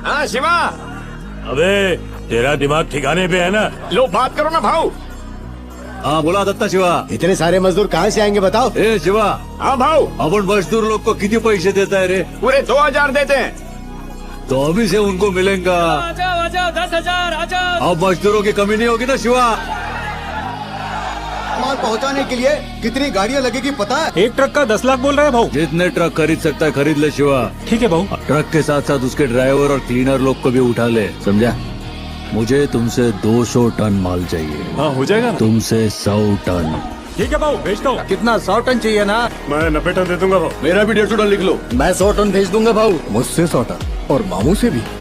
हाँ शिवा, अबे तेरा दिमाग ठिकाने पे है ना? लो बात करो ना भाऊ। हाँ बोला दत्ता शिवा. इतने सारे मजदूर कहाँ से आएंगे बताओ? ए शिवा, हाँ भाऊ, अपन मजदूर लोग को कितने पैसे देता है रे? पूरे 2000 देते हैं। तो अभी से उनको मिलेगा. आ जाओ 10,000 आ जाओ. अब मजदूरों की कमी नहीं होगी ना शिवा? माल पहुँचाने के लिए कितनी गाड़ियाँ लगेगी पता है? एक ट्रक का 10 लाख बोल रहा है भाऊ. जितने ट्रक खरीद सकता है खरीद ले शिवा. ठीक है भाऊ. ट्रक के साथ साथ उसके ड्राइवर और क्लीनर लोग को भी उठा ले, समझा? मुझे तुमसे 200 टन माल चाहिए. हाँ हो जाएगा ना. तुमसे 100 टन. ठीक है भाऊ, भेजता हूँ. कितना 100 टन चाहिए ना? मैं 90 टन दे दूंगा भाऊ. मेरा भी 150 टन लिख लो. मैं 100 टन भेज दूंगा भाऊ. मुझसे 100 टन और मामू से भी.